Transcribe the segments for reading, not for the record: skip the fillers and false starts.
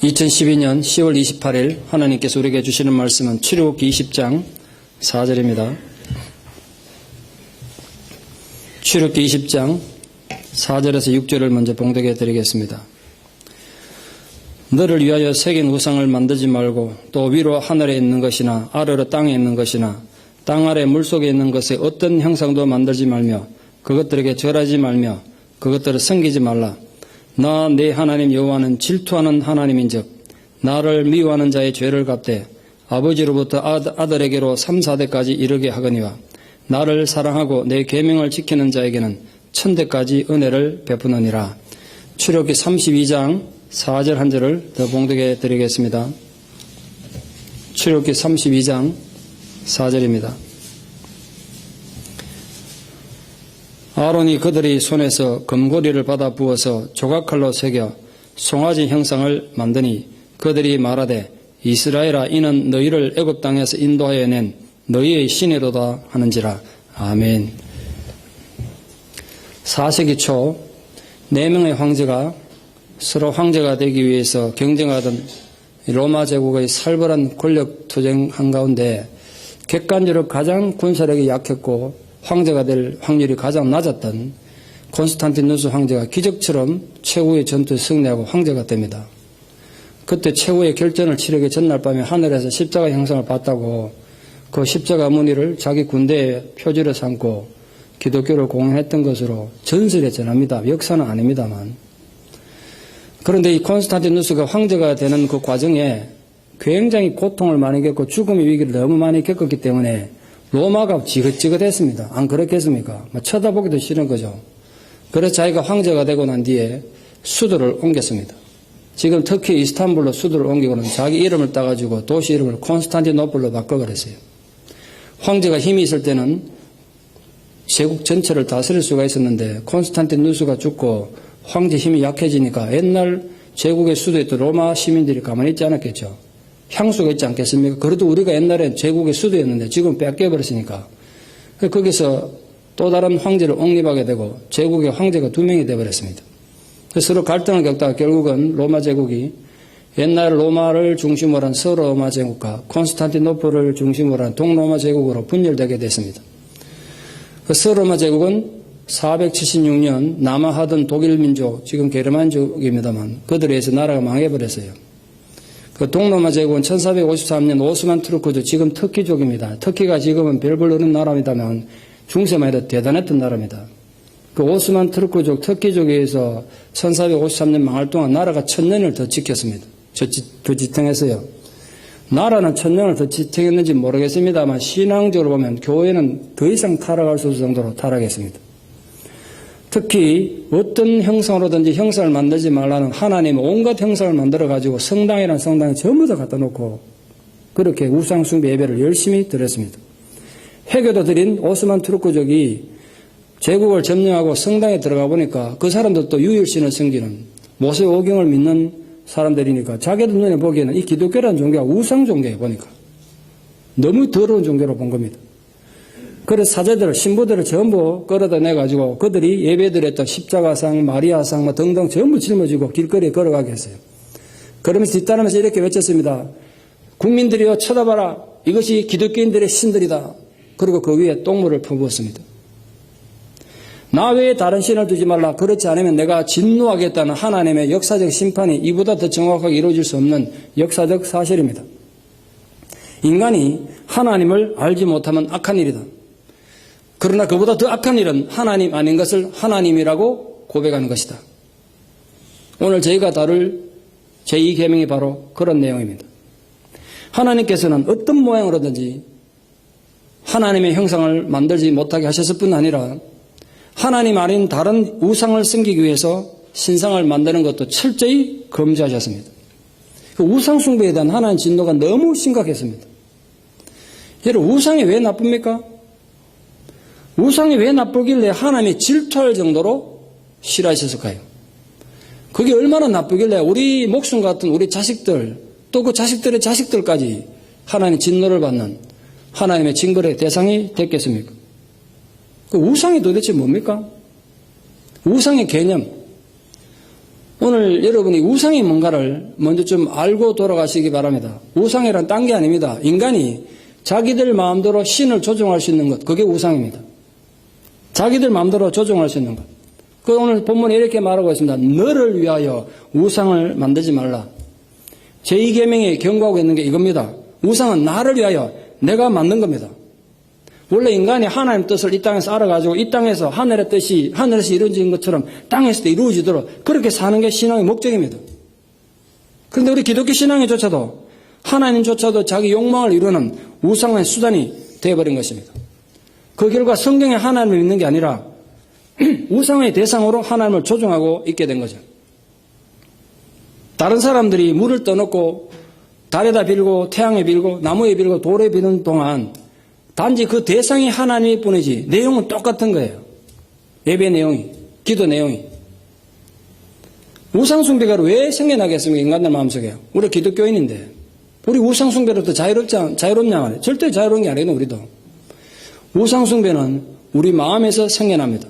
2012년 10월 28일 하나님께서 우리에게 주시는 말씀은 출애굽기 20장 4절입니다. 출애굽기 20장 4절에서 6절을 먼저 봉독해 드리겠습니다. 너를 위하여 새긴 우상을 만들지 말고 또 위로 하늘에 있는 것이나 아래로 땅에 있는 것이나 땅 아래 물속에 있는 것의 어떤 형상도 만들지 말며 그것들에게 절하지 말며 그것들을 섬기지 말라. 나 내 하나님 여호와는 질투하는 하나님인즉 나를 미워하는 자의 죄를 갚되 아버지로부터 아들에게로 3, 4대까지 이르게 하거니와 나를 사랑하고 내 계명을 지키는 자에게는 1000대까지 은혜를 베푸느니라. 출애굽기 32장 4절 한 절을 더 봉독해 드리겠습니다. 출애굽기 32장 4절입니다. 아론이 그들의 손에서 금고리를 받아 부어서 조각칼로 새겨 송아지 형상을 만드니 그들이 말하되 이스라엘아 이는 너희를 애굽 땅에서 인도하여 낸 너희의 신이로다 하는지라. 아멘. 4세기 초 4명의 황제가 서로 황제가 되기 위해서 경쟁하던 로마 제국의 살벌한 권력 투쟁 한가운데 객관적으로 가장 군사력이 약했고 황제가 될 확률이 가장 낮았던 콘스탄티누스 황제가 기적처럼 최후의 전투에 승리하고 황제가 됩니다. 그때 최후의 결전을 치르기 전날 밤에 하늘에서 십자가 형상을 봤다고 그 십자가 무늬를 자기 군대의 표지로 삼고 기독교를 공연했던 것으로 전설에 전합니다. 역사는 아닙니다만. 그런데 이 콘스탄티누스가 황제가 되는 그 과정에 굉장히 고통을 많이 겪고 죽음의 위기를 너무 많이 겪었기 때문에 로마가 지긋지긋했습니다. 안 그렇겠습니까? 쳐다보기도 싫은 거죠. 그래서 자기가 황제가 되고 난 뒤에 수도를 옮겼습니다. 지금 터키 이스탄불로 수도를 옮기고는 자기 이름을 따가지고 도시 이름을 콘스탄티노플로 바꿔버렸어요. 황제가 힘이 있을 때는 제국 전체를 다스릴 수가 있었는데 콘스탄티누스가 죽고 황제 힘이 약해지니까 옛날 제국의 수도였던 로마 시민들이 가만히 있지 않았겠죠. 향수가 있지 않겠습니까? 그래도 우리가 옛날에 제국의 수도였는데 지금 뺏겨버렸으니까 거기서 또 다른 황제를 옹립하게 되고 제국의 황제가 2명이 되어버렸습니다. 서로 갈등을 겪다가 결국은 로마 제국이 옛날 로마를 중심으로 한 서로마 제국과 콘스탄티노플을 중심으로 한 동로마 제국으로 분열되게 됐습니다. 서로마 제국은 476년 남하하던 독일 민족, 지금 게르만족입니다만 그들에 의해서 나라가 망해버렸어요. 그 동로마 제국은 1453년 오스만 투르크족, 지금 터키족입니다. 터키가 지금은 별볼 없는 나라입니다만 중세만 해도 대단했던 나라입니다. 그 오스만 투르크족, 터키족에 의해서 1453년 망할 동안 나라가 1000년을 더 지켰습니다. 더 지탱했어요. 나라는 1000년을 더 지탱했는지 모르겠습니다만 신앙적으로 보면 교회는 더 이상 타락할 수 없을 정도로 타락했습니다. 특히 어떤 형상으로든지 형상을 만들지 말라는 하나님 온갖 형상을 만들어가지고 성당이란 성당에 전부 다 갖다 놓고 그렇게 우상숭배 예배를 열심히 드렸습니다. 해교도 드린 오스만 투르크족이 제국을 점령하고 성당에 들어가 보니까 그 사람들도 유일신을 섬기는 모세오경을 믿는 사람들이니까 자기들 눈에 보기에는 이 기독교라는 종교가 우상 종교에 보니까 너무 더러운 종교로 본 겁니다. 그래서 사제들, 신부들을 전부 끌어다 내가지고 그들이 예배드렸던 십자가상, 마리아상 등등 전부 짊어지고 길거리에 걸어가게 했어요. 그러면서 뒷따르면서 이렇게 외쳤습니다. 국민들이여 쳐다봐라. 이것이 기독교인들의 신들이다. 그리고 그 위에 똥물을 퍼부었습니다. 나 외에 다른 신을 두지 말라. 그렇지 않으면 내가 진노하겠다는 하나님의 역사적 심판이 이보다 더 정확하게 이루어질 수 없는 역사적 사실입니다. 인간이 하나님을 알지 못하면 악한 일이다. 그러나 그보다 더 악한 일은 하나님 아닌 것을 하나님이라고 고백하는 것이다. 오늘 저희가 다룰 제2계명이 바로 그런 내용입니다. 하나님께서는 어떤 모양으로든지 하나님의 형상을 만들지 못하게 하셨을 뿐 아니라 하나님 아닌 다른 우상을 섬기기 위해서 신상을 만드는 것도 철저히 금지하셨습니다. 그 우상 숭배에 대한 하나님 진노가 너무 심각했습니다. 여러분, 우상이 왜 나쁩니까? 우상이 왜 나쁘길래 하나님이 질투할 정도로 싫어하셨을까요? 그게 얼마나 나쁘길래 우리 목숨 같은 우리 자식들 또 그 자식들의 자식들까지 하나님의 진노를 받는 하나님의 징벌의 대상이 됐겠습니까? 그 우상이 도대체 뭡니까? 우상의 개념. 오늘 여러분이 우상이 뭔가를 먼저 좀 알고 돌아가시기 바랍니다. 우상이란 딴 게 아닙니다. 인간이 자기들 마음대로 신을 조종할 수 있는 것, 그게 우상입니다. 자기들 마음대로 조종할 수 있는 것. 그 오늘 본문에 이렇게 말하고 있습니다. 너를 위하여 우상을 만들지 말라. 제2계명에 경고하고 있는 게 이겁니다. 우상은 나를 위하여 내가 만든 겁니다. 원래 인간이 하나님 뜻을 이 땅에서 알아가지고 이 땅에서 하늘의 뜻이 하늘에서 이루어진 것처럼 땅에서도 이루어지도록 그렇게 사는 게 신앙의 목적입니다. 그런데 우리 기독교 신앙에조차도 하나님조차도 자기 욕망을 이루는 우상의 수단이 되어버린 것입니다. 그 결과 성경에 하나님을 믿는 게 아니라 우상의 대상으로 하나님을 조종하고 있게 된 거죠. 다른 사람들이 물을 떠놓고 달에다 빌고 태양에 빌고 나무에 빌고 돌에 비는 동안 단지 그 대상이 하나님일 뿐이지 내용은 똑같은 거예요. 예배 내용이, 기도 내용이. 우상숭배가 왜 생겨나겠습니까? 인간들 마음속에. 우리 기독교인인데 우리 우상숭배로부터 자유롭냐 말이에요. 절대 자유로운 게 아니거든요. 우리도. 우상숭배는 우리 마음에서 생겨납니다.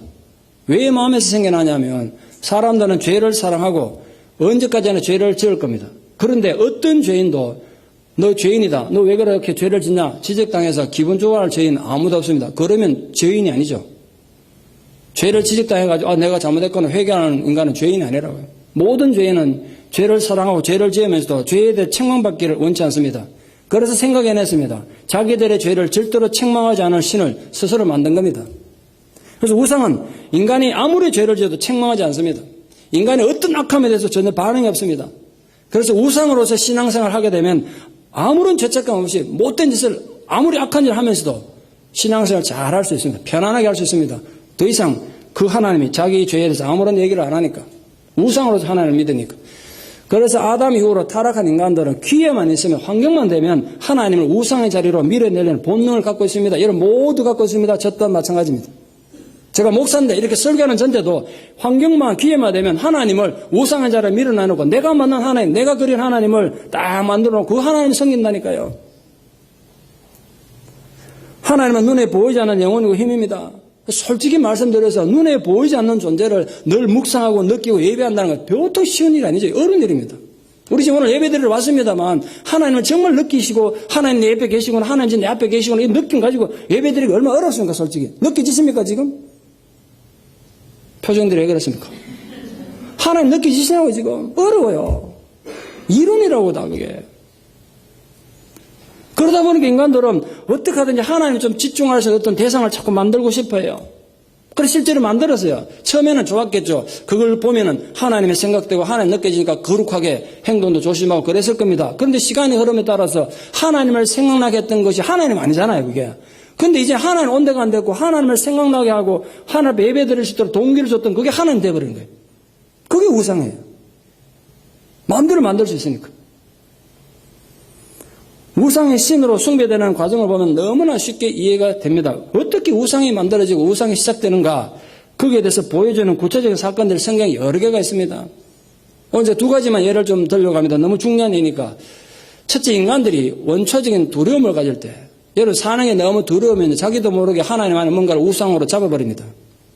왜 마음에서 생겨나냐면 사람들은 죄를 사랑하고 언제까지나 죄를 지을 겁니다. 그런데 어떤 죄인도 너 죄인이다. 너 왜 그렇게 죄를 짓냐? 지적당해서 기분 좋아할 죄인 아무도 없습니다. 그러면 죄인이 아니죠. 죄를 지적당해가지고 내가 잘못했거나 회개하는 인간은 죄인이 아니라고요. 모든 죄인은 죄를 사랑하고 죄를 지으면서도 죄에 대해 책망받기를 원치 않습니다. 그래서 생각해냈습니다. 자기들의 죄를 절대로 책망하지 않을 신을 스스로 만든 겁니다. 그래서 우상은 인간이 아무리 죄를 지어도 책망하지 않습니다. 인간의 어떤 악함에 대해서 전혀 반응이 없습니다. 그래서 우상으로서 신앙생활을 하게 되면 아무런 죄책감 없이 못된 짓을 아무리 악한 일을 하면서도 신앙생활을 잘 할 수 있습니다. 편안하게 할 수 있습니다. 더 이상 그 하나님이 자기 죄에 대해서 아무런 얘기를 안 하니까. 우상으로서 하나님을 믿으니까. 그래서 아담 이후로 타락한 인간들은 기회만 있으면 환경만 되면 하나님을 우상의 자리로 밀어내려는 본능을 갖고 있습니다. 여러분 모두 갖고 있습니다. 저 또한 마찬가지입니다. 제가 목사인데 이렇게 설교하는 전제도 환경만 기회만 되면 하나님을 우상의 자리에 밀어내놓고 내가 만난 하나님, 내가 그린 하나님을 딱 만들어놓고 그 하나님을 섬긴다니까요. 하나님은 눈에 보이지 않는 영혼이고 힘입니다. 솔직히 말씀드려서 눈에 보이지 않는 존재를 늘 묵상하고 느끼고 예배한다는 건 보통 쉬운 일이 아니죠. 어려운 일입니다. 우리 지금 오늘 예배드리러 왔습니다만 하나님을 정말 느끼시고 하나님 내 옆에 계시거나 하나님 내 앞에 계시거나 이 느낌 가지고 예배드리기 얼마나 어렵습니까? 솔직히. 느끼지십니까 지금? 표정들이 왜 그렇습니까? 하나님 느끼지시냐고 지금? 어려워요. 이론이라고 다 그게. 그러다 보니까 인간들은 어떻게 하든지 하나님에 좀 집중해서 어떤 대상을 자꾸 만들고 싶어요. 그래서 실제로 만들었어요. 처음에는 좋았겠죠. 그걸 보면은 하나님의 생각되고 하나님 느껴지니까 거룩하게 행동도 조심하고 그랬을 겁니다. 그런데 시간이 흐름에 따라서 하나님을 생각나게 했던 것이 하나님 아니잖아요, 그게. 근데 이제 하나님 온데가 안 됐고 하나님을 생각나게 하고 하나님 예배 드릴 수 있도록 동기를 줬던 그게 하나님 되어버린 거예요. 그게 우상이에요. 마음대로 만들 수 있으니까. 우상의 신으로 숭배되는 과정을 보면 너무나 쉽게 이해가 됩니다. 어떻게 우상이 만들어지고 우상이 시작되는가 거기에 대해서 보여주는 구체적인 사건들이 성경에 여러 개가 있습니다. 오늘 두 가지만 예를 좀 들려갑니다. 너무 중요한 얘기니까. 첫째, 인간들이 원초적인 두려움을 가질 때 여러분 사는 게 너무 두려우면 자기도 모르게 하나님 안에 뭔가를 우상으로 잡아버립니다.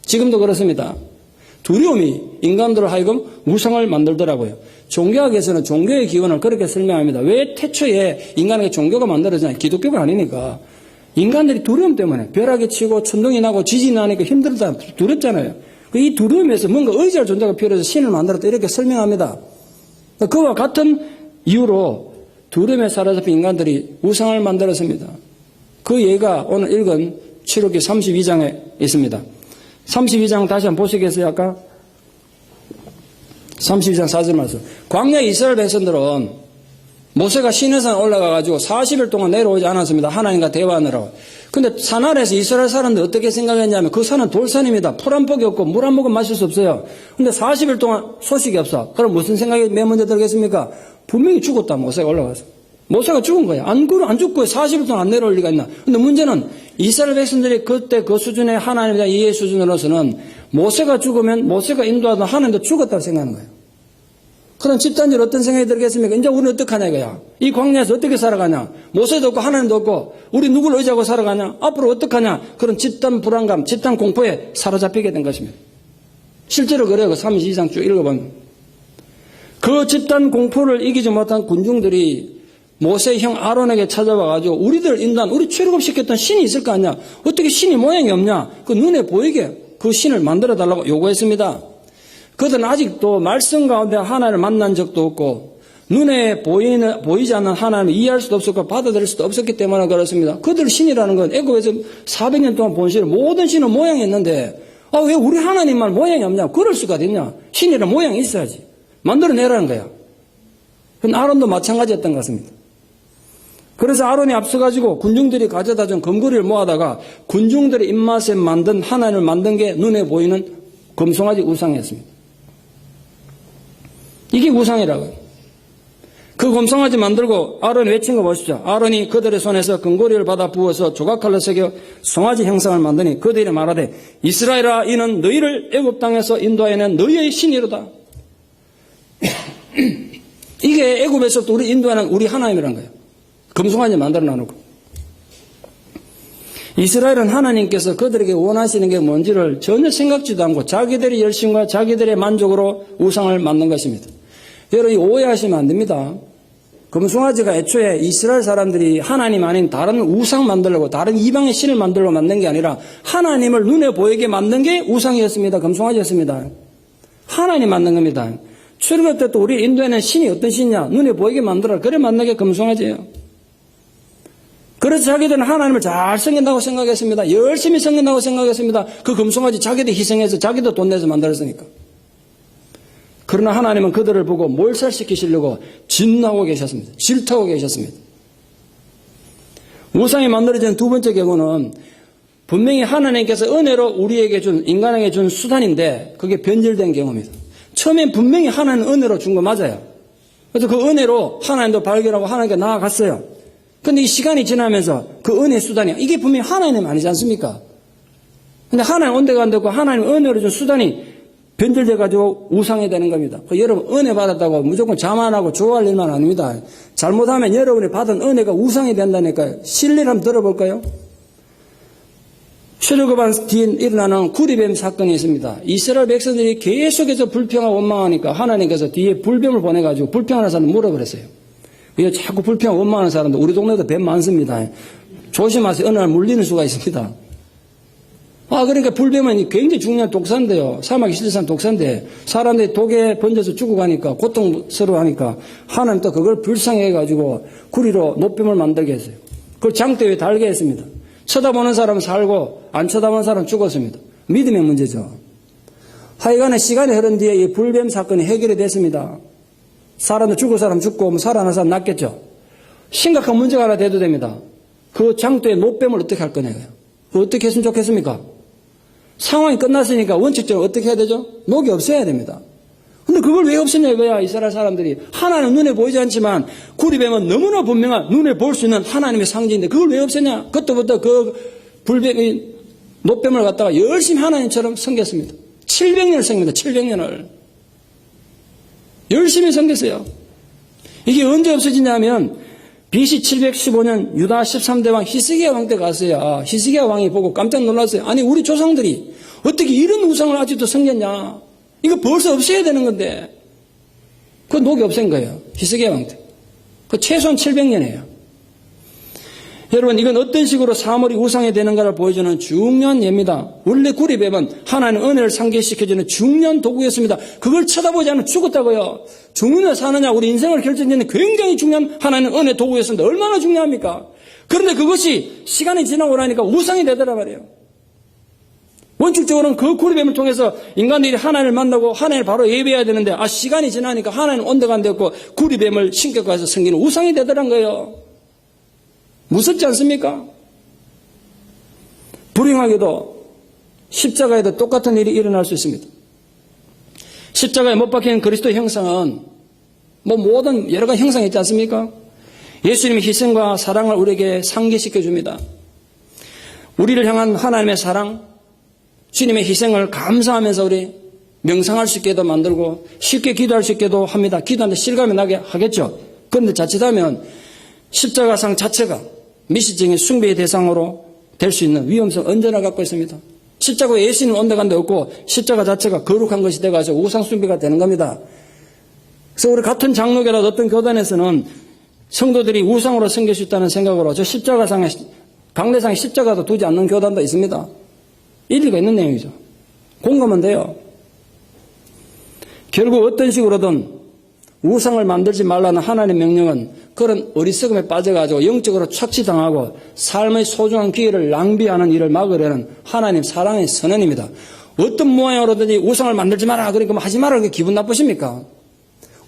지금도 그렇습니다. 두려움이 인간들을 하여금 우상을 만들더라고요. 종교학에서는 종교의 기원을 그렇게 설명합니다. 왜 태초에 인간에게 종교가 만들어지냐? 기독교가 아니니까. 인간들이 두려움 때문에 벼락이 치고 천둥이 나고 지진이 나니까 힘들다, 두렵잖아요. 이 두려움에서 뭔가 의지할 존재가 필요해서 신을 만들었다 이렇게 설명합니다. 그와 같은 이유로 두려움에 사로잡힌 인간들이 우상을 만들었습니다. 그 예가 오늘 읽은 출애굽기 32장에 있습니다. 32장 다시 한번 보시겠어요? 아까 32장 4절 말씀. 광야 이스라엘 백성들은 모세가 시내산 올라가가지고 40일 동안 내려오지 않았습니다. 하나님과 대화하느라고. 근데 산 아래에서 이스라엘 사람들 어떻게 생각했냐면 그 산은 돌산입니다. 풀 한 폭이 없고 물 한 모금 마실 수 없어요. 근데 40일 동안 소식이 없어. 그럼 무슨 생각이 맨 먼저 들겠습니까? 분명히 죽었다. 모세가 올라가서. 모세가 죽은 거야. 안 죽고 40일 동안 안 내려올 리가 있나. 근데 문제는 이스라엘 백성들이 그때 그 수준의 하나님에 대한 이해 수준으로서는 모세가 죽으면 모세가 인도하던 하나님도 죽었다고 생각하는 거예요. 그럼 집단적으로 어떤 생각이 들겠습니까? 이제 우리는 어떡하냐 이거야. 이 광야에서 어떻게 살아가냐. 모세도 없고 하나님도 없고 우리 누구를 의지하고 살아가냐. 앞으로 어떡하냐. 그런 집단 불안감, 집단 공포에 사로잡히게 된 것입니다. 실제로 그래요. 그 32장 쭉 읽어보면. 그 집단 공포를 이기지 못한 군중들이 모세 형 아론에게 찾아와가지고 우리들 인도한 우리 출애굽시켰던 신이 있을 거 아니야. 어떻게 신이 모양이 없냐. 그 눈에 보이게 그 신을 만들어달라고 요구했습니다. 그들은 아직도 말씀 가운데 하나님을 만난 적도 없고 눈에 보이지 않는 하나님을 이해할 수도 없었고 받아들일 수도 없었기 때문에 그렇습니다. 그들 신이라는 건 애굽에서 400년 동안 본 신은 모든 신은 모양이 있는데 왜 우리 하나님만 모양이 없냐. 그럴 수가 있냐. 신이란 모양이 있어야지. 만들어내라는 거야. 그건 아론도 마찬가지였던 것 같습니다. 그래서 아론이 앞서가지고 군중들이 가져다 준 금고리를 모아다가 군중들의 입맛에 만든 하나님을 만든 게 눈에 보이는 금송아지 우상이었습니다. 이게 우상이라고요. 그 금송아지 만들고 아론이 외친 거 보십시오. 아론이 그들의 손에서 금고리를 받아 부어서 조각칼로 새겨 송아지 형상을 만드니 그들이 말하되 이스라엘아 이는 너희를 애굽 땅에서 인도하여낸 너희의 신이로다. 이게 애굽에서부터 우리 인도하는 우리 하나님이란 거예요. 금송아지 만들어 놔놓고. 이스라엘은 하나님께서 그들에게 원하시는 게 뭔지를 전혀 생각지도 않고 자기들의 열심과 자기들의 만족으로 우상을 만든 것입니다. 여러분 오해하시면 안 됩니다. 금송아지가 애초에 이스라엘 사람들이 하나님 아닌 다른 우상 만들려고 다른 이방의 신을 만들려고 만든 게 아니라 하나님을 눈에 보이게 만든 게 우상이었습니다. 금송아지였습니다. 하나님 만든 겁니다. 출애굽 때 또 우리 인도에는 신이 어떤 신이냐? 눈에 보이게 만들어라. 그래 만든 게 금송아지예요. 그래서 자기들은 하나님을 잘 섬긴다고 생각했습니다. 열심히 섬긴다고 생각했습니다. 그 금송아지 자기도 희생해서 자기도 돈 내서 만들었으니까. 그러나 하나님은 그들을 보고 몰살시키시려고 진노하고 계셨습니다. 질투하고 계셨습니다. 우상이 만들어진 두 번째 경우는 분명히 하나님께서 은혜로 우리에게 준 인간에게 준 수단인데 그게 변질된 경우입니다. 처음엔 분명히 하나님 은혜로 준 거 맞아요. 그래서 그 은혜로 하나님도 발견하고 하나님께 나아갔어요. 근데 이 시간이 지나면서 그 은혜 수단이 이게 분명히 하나님 아니지 않습니까? 근데 하나님 온데가 안 되고 하나님 은혜로 준 수단이 변질돼가지고 우상이 되는 겁니다. 여러분 은혜 받았다고 무조건 자만하고 좋아할 일만 아닙니다. 잘못하면 여러분이 받은 은혜가 우상이 된다니까요. 실례를 한번 들어볼까요? 출애굽한 뒤에 일어나는 구리뱀 사건이 있습니다. 이스라엘 백성들이 계속해서 불평하고 원망하니까 하나님께서 뒤에 불뱀을 보내가지고 불평하는 사람 물어버렸어요. 왜 자꾸 불평하고 원망하는 사람들 우리 동네도 뱀 많습니다. 조심하세요. 어느 날 물리는 수가 있습니다. 그러니까 불뱀은 굉장히 중요한 독사인데요. 사막이 실제상 독사인데 사람들이 독에 번져서 죽어가니까 고통스러워하니까 하나님 또 그걸 불쌍해가지고 구리로 노뱀을 만들게 했어요. 그걸 장대 위에 달게 했습니다. 쳐다보는 사람은 살고 안 쳐다보는 사람은 죽었습니다. 믿음의 문제죠. 하여간에 시간이 흐른 뒤에 이 불뱀 사건이 해결이 됐습니다. 사람도 죽을 사람 죽고 살아난 사람 낫겠죠. 심각한 문제가 하나 돼도 됩니다. 그 장도의 노뱀을 어떻게 할 거냐고요. 어떻게 했으면 좋겠습니까? 상황이 끝났으니까 원칙적으로 어떻게 해야 되죠? 녹이 없애야 됩니다. 근데 그걸 왜 없애냐 이거야. 이스라엘 사람들이 하나는 눈에 보이지 않지만 구리뱀은 너무나 분명한 눈에 볼 수 있는 하나님의 상징인데 그걸 왜 없애냐. 그때부터 그 불뱀이 노뱀을 갖다가 열심히 하나님처럼 섬겼습니다. 700년을 섬깁니다. 700년을 열심히 섬겼어요. 이게 언제 없어지냐면 BC 715년 유다 13대 왕 히스기야 왕 때 갔어요. 히스기야 왕이 보고 깜짝 놀랐어요. 아니 우리 조상들이 어떻게 이런 우상을 아직도 섬겼냐. 이거 벌써 없애야 되는 건데 그 녹이 없앤 거예요. 히스기야 왕 때. 그 최소한 700년이에요. 여러분 이건 어떤 식으로 사물이 우상이 되는가를 보여주는 중요한 예입니다. 원래 구리뱀은 하나님 은혜를 상기시켜주는 중요한 도구였습니다. 그걸 쳐다보지 않으면 죽었다고요. 죽느냐 사느냐 우리 인생을 결정짓는 굉장히 중요한 하나님 은혜 도구였습니다. 얼마나 중요합니까? 그런데 그것이 시간이 지나고 나니까 우상이 되더라 말이에요. 원칙적으로는 그 구리뱀을 통해서 인간들이 하나님을 만나고 하나님을 바로 예배해야 되는데 시간이 지나니까 하나님 온데가 안 되었고 구리뱀을 신격화해서 섬기는 우상이 되더란 거예요. 무섭지 않습니까? 불행하게도 십자가에도 똑같은 일이 일어날 수 있습니다. 십자가에 못 박힌 그리스도의 형상은 모든 여러 가지 형상이 있지 않습니까? 예수님의 희생과 사랑을 우리에게 상기시켜 줍니다. 우리를 향한 하나님의 사랑, 주님의 희생을 감사하면서 우리 명상할 수 있게도 만들고 쉽게 기도할 수 있게도 합니다. 기도하는데 실감이 나게 하겠죠. 그런데 자칫하면 십자가상 자체가 미시적인 숭배의 대상으로 될 수 있는 위험성 언제나 갖고 있습니다. 십자가에 예수님 온데간데 없고 십자가 자체가 거룩한 것이 돼가지고 우상 숭배가 되는 겁니다. 그래서 우리 같은 장로교라도 어떤 교단에서는 성도들이 우상으로 섬길 수 있다는 생각으로 저 십자가상에, 강대상에 십자가도 두지 않는 교단도 있습니다. 일리가 있는 내용이죠. 공감은 돼요. 결국 어떤 식으로든 우상을 만들지 말라는 하나님의 명령은 그런 어리석음에 빠져가지고 영적으로 착취당하고 삶의 소중한 기회를 낭비하는 일을 막으려는 하나님 사랑의 선언입니다. 어떤 모양으로든지 우상을 만들지 마라. 그러니까 하지 마라. 그게 기분 나쁘십니까?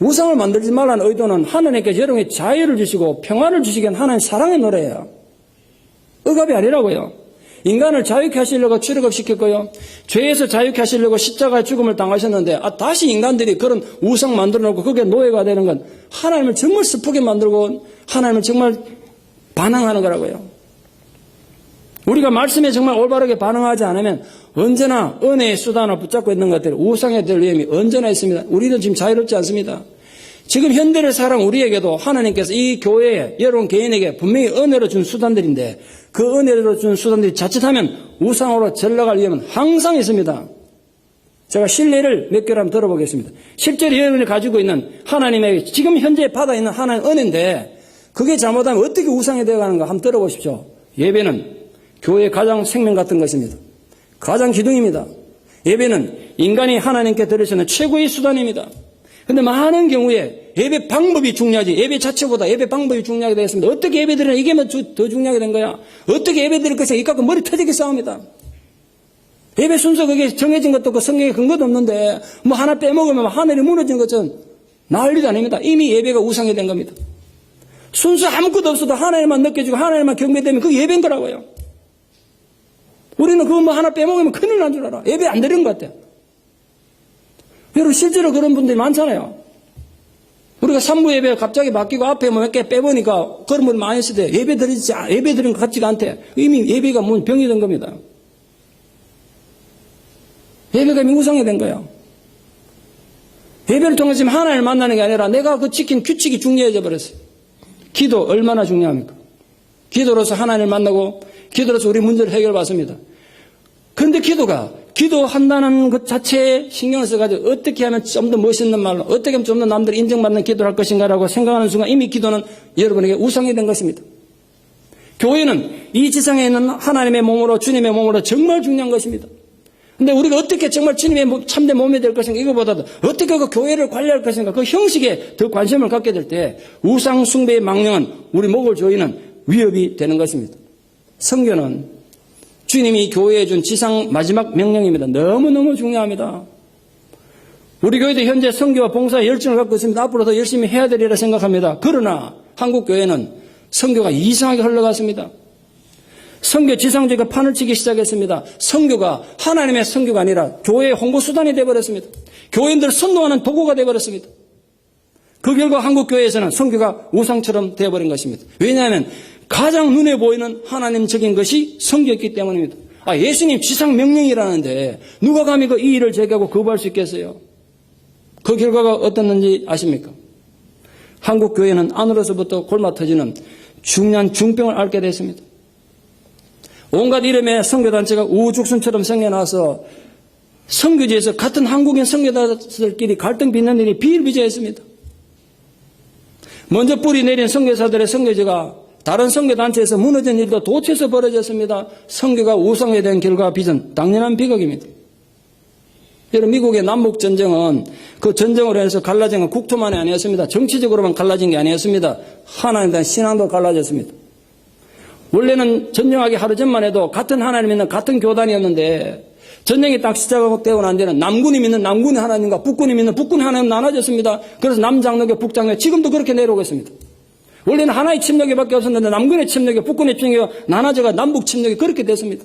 우상을 만들지 말라는 의도는 하나님께서 여러분에게 자유를 주시고 평화를 주시기 위한 하나님의 사랑의 노래예요. 억압이 아니라고요. 인간을 자유케 하시려고 출애굽시켰고요. 죄에서 자유케 하시려고 십자가의 죽음을 당하셨는데 다시 인간들이 그런 우상 만들어 놓고 그게 노예가 되는 건 하나님을 정말 슬프게 만들고 하나님을 정말 반항하는 거라고요. 우리가 말씀에 정말 올바르게 반응하지 않으면 언제나 은혜의 수단을 붙잡고 있는 것들이 우상에 될 위험이 언제나 있습니다. 우리는 지금 자유롭지 않습니다. 지금 현대를 살아온 우리에게도 하나님께서 이 교회에 여러분 개인에게 분명히 은혜로 준 수단들인데 그 은혜로 준 수단들이 자칫하면 우상으로 전락할 위험은 항상 있습니다. 제가 실례를 몇 개를 한번 들어보겠습니다. 실제로 여러분이 가지고 있는 하나님의 지금 현재 받아 있는 하나님 은혜인데 그게 잘못하면 어떻게 우상이 되어가는가 한번 들어보십시오. 예배는 교회의 가장 생명 같은 것입니다. 가장 기둥입니다. 예배는 인간이 하나님께 드릴 최고의 수단입니다. 그런데 많은 경우에 예배 방법이 중요하지 예배 자체보다 예배 방법이 중요하게 되었습니다. 어떻게 예배 드리나 이게 더 중요하게 된 거야. 어떻게 예배 드릴 것이냐 이갖고 머리 터지게 싸웁니다. 예배 순서 그게 정해진 것도 없고 성경에 근거도 없는데 뭐 하나 빼먹으면 하늘이 무너진 것처럼 난리도 아닙니다. 이미 예배가 우상이 된 겁니다. 순서 아무것도 없어도 하나님만 느껴지고 하나님만 경배되면 그게 예배인 거라고요. 우리는 그거 뭐 하나 빼먹으면 큰일 난 줄 알아. 예배 안 드리는 것 같아요. 여러분 실제로 그런 분들이 많잖아요. 우리가 3부 예배가 갑자기 바뀌고 앞에 뭐 몇 개 빼보니까 그런 분 많이 있을 때 예배 드리는 것 같지가 않대. 이미 예배가 뭔 병이 된 겁니다. 예배가 이미 우상이 된 거예요. 예배를 통해서 지금 하나님을 만나는 게 아니라 내가 그 지킨 규칙이 중요해져 버렸어요. 기도 얼마나 중요합니까? 기도로서 하나님을 만나고 기도로서 우리 문제를 해결받습니다. 그런데 기도한다는 것 자체에 신경을 써가지고 어떻게 하면 좀 더 멋있는 말로 어떻게 하면 좀 더 남들이 인정받는 기도를 할 것인가라고 생각하는 순간 이미 기도는 여러분에게 우상이 된 것입니다. 교회는 이 지상에 있는 하나님의 몸으로 주님의 몸으로 정말 중요한 것입니다. 근데 우리가 어떻게 정말 주님의 참된 몸이 될 것인가 이거보다도 어떻게 그 교회를 관리할 것인가 그 형식에 더 관심을 갖게 될 때 우상 숭배의 망령은 우리 목을 조이는 위협이 되는 것입니다. 성경은 주님이 교회에 준 지상 마지막 명령입니다. 너무너무 중요합니다. 우리 교회도 현재 선교와 봉사에 열정을 갖고 있습니다. 앞으로 더 열심히 해야 되리라 생각합니다. 그러나 한국 교회는 선교가 이상하게 흘러갔습니다. 선교 지상주의가 판을 치기 시작했습니다. 선교가 하나님의 선교가 아니라 교회의 홍보 수단이 되어버렸습니다. 교인들을 선동하는 도구가 되어버렸습니다. 그 결과 한국 교회에서는 선교가 우상처럼 되어버린 것입니다. 왜냐하면 가장 눈에 보이는 하나님적인 것이 선교였기 때문입니다. 예수님 지상 명령이라는데 누가 감히 그 이의를 제기하고 거부할 수 있겠어요? 그 결과가 어떻는지 아십니까? 한국 교회는 안으로서부터 골마 터지는 중요한 중병을 앓게 됐습니다. 온갖 이름의 선교단체가 우후죽순처럼 생겨나서 선교지에서 같은 한국인 선교사들끼리 갈등 빚는 일이 비일비재했습니다. 먼저 뿌리 내린 선교사들의 선교지가 다른 선교단체에서 무너진 일도 도처에서 벌어졌습니다. 선교가 우상에 된 결과 빚은 당연한 비극입니다. 여러분 미국의 남북전쟁은 그 전쟁으로 해서 갈라진 건 국토만이 아니었습니다. 정치적으로만 갈라진 게 아니었습니다. 하나님에 대한 신앙도 갈라졌습니다. 원래는 전쟁하기 하루 전만 해도 같은 하나님 믿는 같은 교단이었는데 전쟁이 딱 시작되고 난 뒤에는 남군이 믿는 남군의 하나님과 북군이 믿는 북군의 하나님 나눠졌습니다. 그래서 남장로교, 북장로교 지금도 그렇게 내려오고 있습니다. 원래는 하나의 침략이 밖에 없었는데 남군의 침략이 북군의 침략이 나눠져가 남북 침략이 그렇게 됐습니다.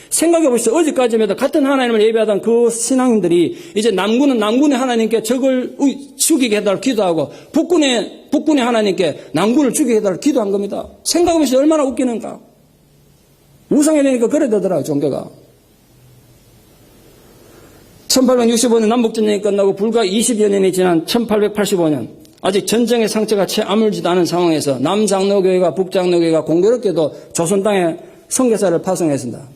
생각해 보시죠. 어제까지만 해도 같은 하나님을 예배하던 그 신앙인들이 이제 남군은 남군의 하나님께 적을 죽이게 해달라고 기도하고 북군의 하나님께 남군을 죽이게 해달라고 기도한 겁니다. 생각해 보시죠. 얼마나 웃기는가. 우상이 되니까 그래 되더라고요. 종교가. 1865년 남북전쟁이 끝나고 불과 20여 년이 지난 1885년 아직 전쟁의 상처가 채 아물지도 않은 상황에서 남장로교회가 북장로교회가 공교롭게도 조선 땅에 선교사를 파송했습니다.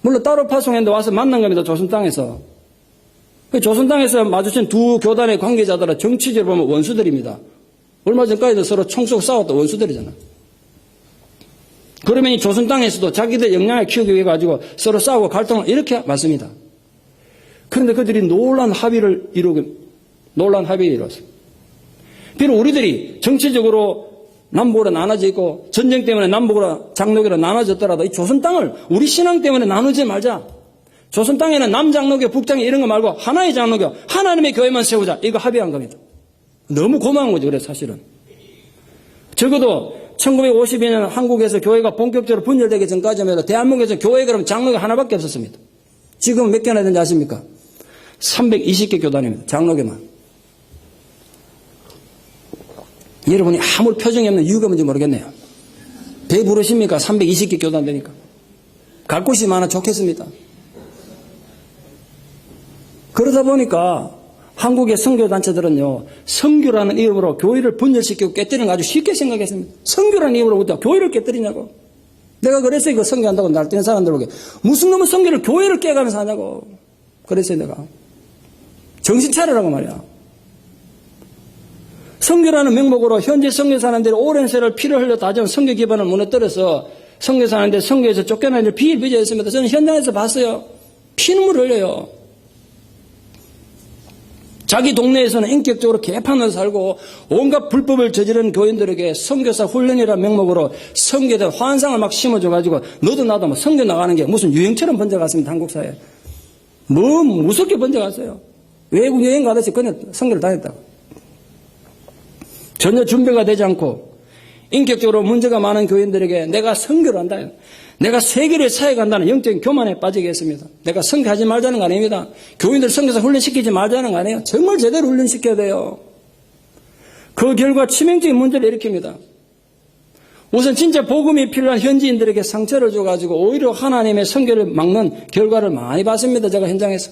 물론 따로 파송했는데 와서 만난 겁니다. 조선 땅에서. 조선 땅에서 마주친 두 교단의 관계자들은 정치적으로 보면 원수들입니다. 얼마 전까지도 서로 총 쏘고 싸웠던 원수들이잖아. 그러면 이 조선 땅에서도 자기들 역량을 키우기 위해 가지고 서로 싸우고 갈등을 이렇게 맞습니다. 그런데 그들이 놀라운 합의를 이뤘어요. 비록 우리들이 정치적으로 남북으로 나눠져 있고 전쟁 때문에 남북으로 장로교로 나눠졌더라도 이 조선 땅을 우리 신앙 때문에 나누지 말자. 조선 땅에는 남장로교, 북장로 이런 거 말고 하나의 장로교, 하나님의 교회만 세우자. 이거 합의한 겁니다. 너무 고마운 거죠. 그래 사실은. 적어도 1952년 한국에서 교회가 본격적으로 분열되기 전까지만 해도 대한민국에서 교회 그러면 장로교 하나밖에 없었습니다. 지금 몇 개나 되는지 아십니까? 320개 교단입니다. 장로교만. 여러분이 아무리 표정이 없는 이유가 뭔지 모르겠네요. 배부르십니까? 320개 교단 되니까. 갈 곳이 많아 좋겠습니다. 그러다 보니까 한국의 선교단체들은요, 선교라는 이름으로 교회를 분열시키고 깨뜨리는 거 아주 쉽게 생각했습니다. 선교라는 이름으로부터 교회를 깨뜨리냐고. 내가 그랬어요. 이거 선교한다고 날뛰는 사람들에게. 무슨 놈의 선교를 교회를 깨가면서 하냐고. 그랬어요, 내가. 정신 차리라고 말이야. 선교라는 명목으로 현재 선교사님들이 오랜 세월 피를 흘려 다져온 선교 기반을 무너뜨려서 선교사님들 선교에서 쫓겨난 일을 비일비재했습니다. 저는 현장에서 봤어요. 피눈물 흘려요. 자기 동네에서는 인격적으로 개판으로 살고 온갖 불법을 저지른 교인들에게 선교사 훈련이라는 명목으로 선교대 환상을 막 심어줘가지고 너도 나도 뭐 선교 나가는 게 무슨 유행처럼 번져갔습니다. 한국 사회에. 뭐 무섭게 번져갔어요. 외국 여행 가듯이 그냥 선교를 다녔다고. 전혀 준비가 되지 않고 인격적으로 문제가 많은 교인들에게 내가 선교를 한다. 내가 세계를 사역한다는 영적인 교만에 빠지게 했습니다. 내가 선교하지 말자는 거 아닙니다. 교인들 선교사 훈련시키지 말자는 거 아니에요. 정말 제대로 훈련시켜야 돼요. 그 결과 치명적인 문제를 일으킵니다. 우선 진짜 복음이 필요한 현지인들에게 상처를 줘가지고 오히려 하나님의 선교를 막는 결과를 많이 봤습니다. 제가 현장에서.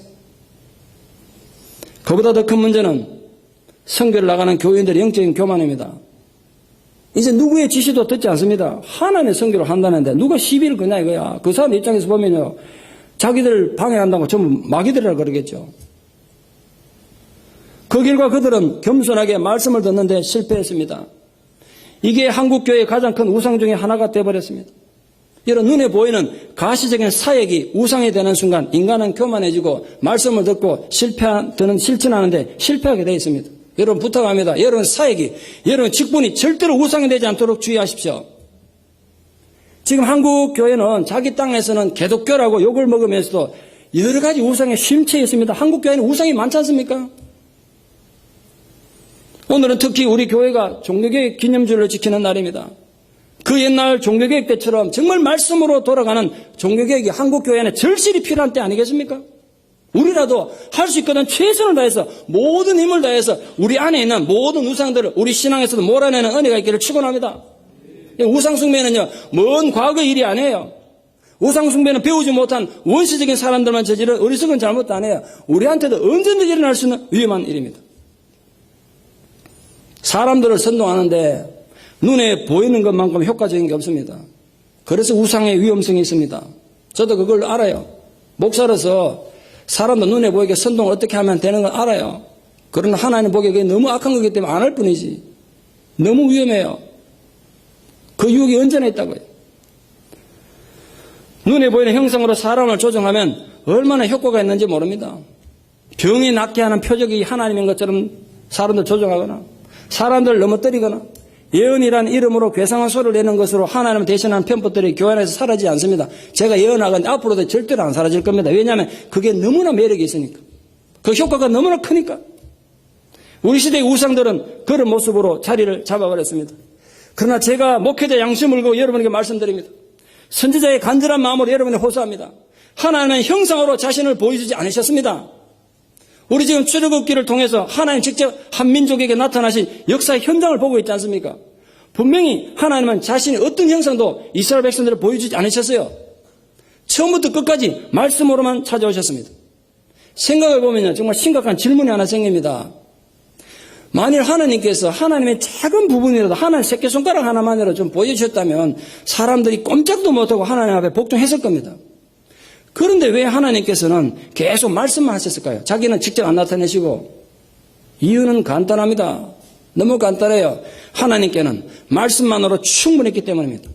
그보다 더 큰 문제는 선교를 나가는 교인들의 영적인 교만입니다. 이제 누구의 지시도 듣지 않습니다. 하나님의 선교를 한다는데 누가 시비를 거냐 이거야. 그 사람 입장에서 보면요, 자기들 방해한다고 전부 마귀들이라 그러겠죠. 그 결과 그들은 겸손하게 말씀을 듣는데 실패했습니다. 이게 한국교회의 가장 큰 우상 중에 하나가 되어버렸습니다. 이런 눈에 보이는 가시적인 사역이 우상이 되는 순간 인간은 교만해지고 말씀을 듣고 실천하는데 실패하게 되어 있습니다. 여러분 부탁합니다. 여러분 사역이, 여러분 직분이 절대로 우상이 되지 않도록 주의하십시오. 지금 한국 교회는 자기 땅에서는 개독교라고 욕을 먹으면서도 여러 가지 우상에 심취해 있습니다. 한국 교회는 우상이 많지 않습니까? 오늘은 특히 우리 교회가 종교개혁 기념주를 지키는 날입니다. 그 옛날 종교개혁 때처럼 정말 말씀으로 돌아가는 종교개혁이 한국 교회 안에 절실히 필요한 때 아니겠습니까? 우리라도 할 수 있거든 최선을 다해서 모든 힘을 다해서 우리 안에 있는 모든 우상들을 우리 신앙에서도 몰아내는 은혜가 있기를 축원합니다. 우상 숭배는요, 먼 과거의 일이 아니에요. 우상 숭배는 배우지 못한 원시적인 사람들만 저지른 어리석은 잘못도 아니에요. 우리한테도 언제든지 일어날 수 있는 위험한 일입니다. 사람들을 선동하는데 눈에 보이는 것만큼 효과적인 게 없습니다. 그래서 우상의 위험성이 있습니다. 저도 그걸 알아요. 목사로서 사람도 눈에 보이게 선동을 어떻게 하면 되는 걸 알아요. 그러나 하나님 보기에 그게 너무 악한 거기 때문에 안 할 뿐이지. 너무 위험해요. 그 유혹이 언제나 있다고요. 눈에 보이는 형상으로 사람을 조정하면 얼마나 효과가 있는지 모릅니다. 병이 낫게 하는 표적이 하나님인 것처럼 사람들 조정하거나 사람들을 넘어뜨리거나 예언이라는 이름으로 괴상한 소리를 내는 것으로 하나님을 대신하는 편법들이 교회 안에서 사라지지 않습니다. 제가 예언하건데 앞으로도 절대로 안 사라질 겁니다. 왜냐하면 그게 너무나 매력이 있으니까. 그 효과가 너무나 크니까. 우리 시대의 우상들은 그런 모습으로 자리를 잡아버렸습니다. 그러나 제가 목회자 양심을 걸고 여러분에게 말씀드립니다. 선지자의 간절한 마음으로 여러분에 호소합니다. 하나님은 형상으로 자신을 보여주지 않으셨습니다. 우리 지금 출애굽기를 통해서 하나님 직접 한 민족에게 나타나신 역사의 현장을 보고 있지 않습니까? 분명히 하나님은 자신의 어떤 형상도 이스라엘 백성들을 보여주지 않으셨어요. 처음부터 끝까지 말씀으로만 찾아오셨습니다. 생각해 보면요, 정말 심각한 질문이 하나 생깁니다. 만일 하나님께서 하나님의 작은 부분이라도 하나님 새끼손가락 하나만이라도 좀 보여주셨다면 사람들이 꼼짝도 못하고 하나님 앞에 복종했을 겁니다. 그런데 왜 하나님께서는 계속 말씀만 하셨을까요? 자기는 직접 안 나타내시고. 이유는 간단합니다. 너무 간단해요. 하나님께는 말씀만으로 충분했기 때문입니다.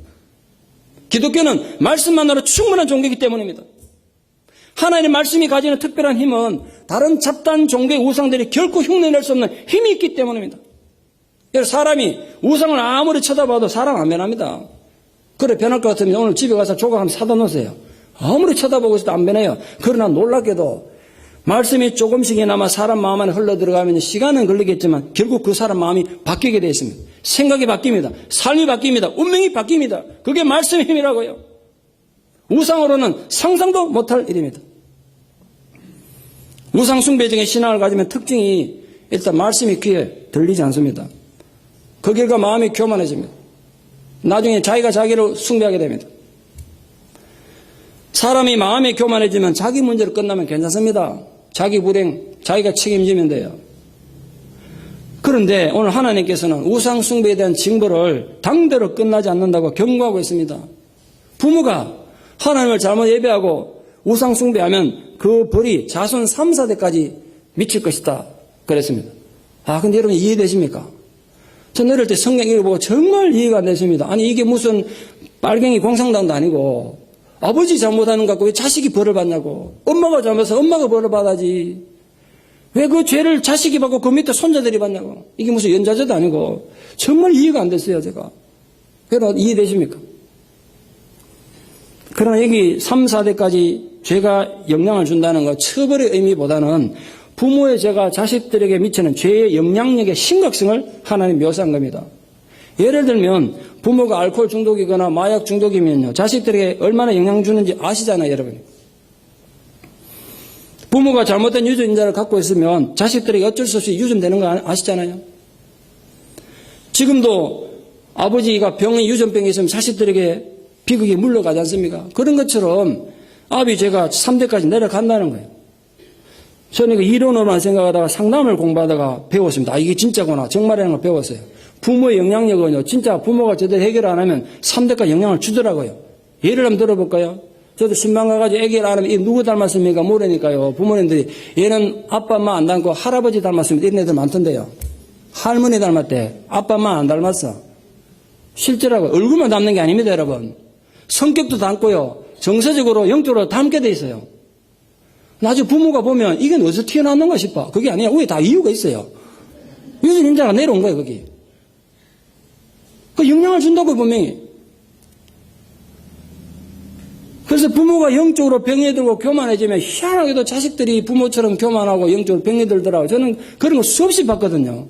기독교는 말씀만으로 충분한 종교이기 때문입니다. 하나님의 말씀이 가지는 특별한 힘은 다른 잡다한 종교의 우상들이 결코 흉내낼 수 없는 힘이 있기 때문입니다. 사람이 우상을 아무리 쳐다봐도 사람 안 변합니다. 그래 변할 것 같으면 오늘 집에 가서 조각 한번 사다 놓으세요. 아무리 쳐다보고 있어도 안 변해요. 그러나 놀랍게도 말씀이 조금씩이나마 사람 마음 안에 흘러들어가면 시간은 걸리겠지만 결국 그 사람 마음이 바뀌게 되어 있습니다. 생각이 바뀝니다. 삶이 바뀝니다. 운명이 바뀝니다. 그게 말씀의 힘이라고요. 우상으로는 상상도 못할 일입니다. 우상 숭배적인 신앙을 가지면 특징이 일단 말씀이 귀에 들리지 않습니다. 그 결과 마음이 교만해집니다. 나중에 자기가 자기를 숭배하게 됩니다. 사람이 마음이 교만해지면 자기 문제로 끝나면 괜찮습니다. 자기 불행, 자기가 책임지면 돼요. 그런데 오늘 하나님께서는 우상 숭배에 대한 징벌을 당대로 끝나지 않는다고 경고하고 있습니다. 부모가 하나님을 잘못 예배하고 우상 숭배하면 그 벌이 자손 3, 4대까지 미칠 것이다. 그랬습니다. 근데 여러분 이해되십니까? 전 어릴 때 성경 읽어보고 정말 이해가 안 됐습니다. 아니 이게 무슨 빨갱이 공산당도 아니고 아버지 잘못하는 것 같고 왜 자식이 벌을 받냐고. 엄마가 잘못해서 엄마가 벌을 받아야지. 왜 그 죄를 자식이 받고 그 밑에 손자들이 받냐고. 이게 무슨 연좌제도 아니고. 정말 이해가 안 됐어요, 제가. 그러나 이해되십니까? 그러나 여기 3, 4대까지 죄가 영향을 준다는 것, 처벌의 의미보다는 부모의 죄가 자식들에게 미치는 죄의 영향력의 심각성을 하나님 묘사한 겁니다. 예를 들면 부모가 알코올 중독이거나 마약 중독이면요. 자식들에게 얼마나 영향 주는지 아시잖아요, 여러분. 부모가 잘못된 유전자를 갖고 있으면 자식들에게 어쩔 수 없이 유전되는 거 아시잖아요. 지금도 아버지가 유전병이 있으면 자식들에게 비극이 물러가지 않습니까? 그런 것처럼 아비 죄가 3대까지 내려간다는 거예요. 저는 이거 이론으로만 생각하다가 상담을 공부하다가 배웠습니다. 이게 진짜구나. 정말이라는 걸 배웠어요. 부모의 영향력은요, 진짜 부모가 제대로 해결 안 하면 3대까지 영향을 주더라고요. 예를 한번 들어볼까요? 저도 신방 가가지고 해결 안 하면 이 누구 닮았습니까? 모르니까요. 부모님들이 얘는 아빠, 엄마 안 닮고 할아버지 닮았습니다. 이런 애들 많던데요. 할머니 닮았대. 아빠, 엄마 안 닮았어. 실제라고 얼굴만 닮는 게 아닙니다, 여러분. 성격도 닮고요. 정서적으로, 영적으로 닮게 돼 있어요. 나중에 부모가 보면 이게 어디서 튀어나왔는가 싶어. 그게 아니야. 위에 다 이유가 있어요. 유전 인자가 내려온 거예요, 거기. 그 영향을 준다고요, 분명히. 그래서 부모가 영적으로 병에 들고 교만해지면 희한하게도 자식들이 부모처럼 교만하고 영적으로 병에 들더라고요. 저는 그런 거 수없이 봤거든요.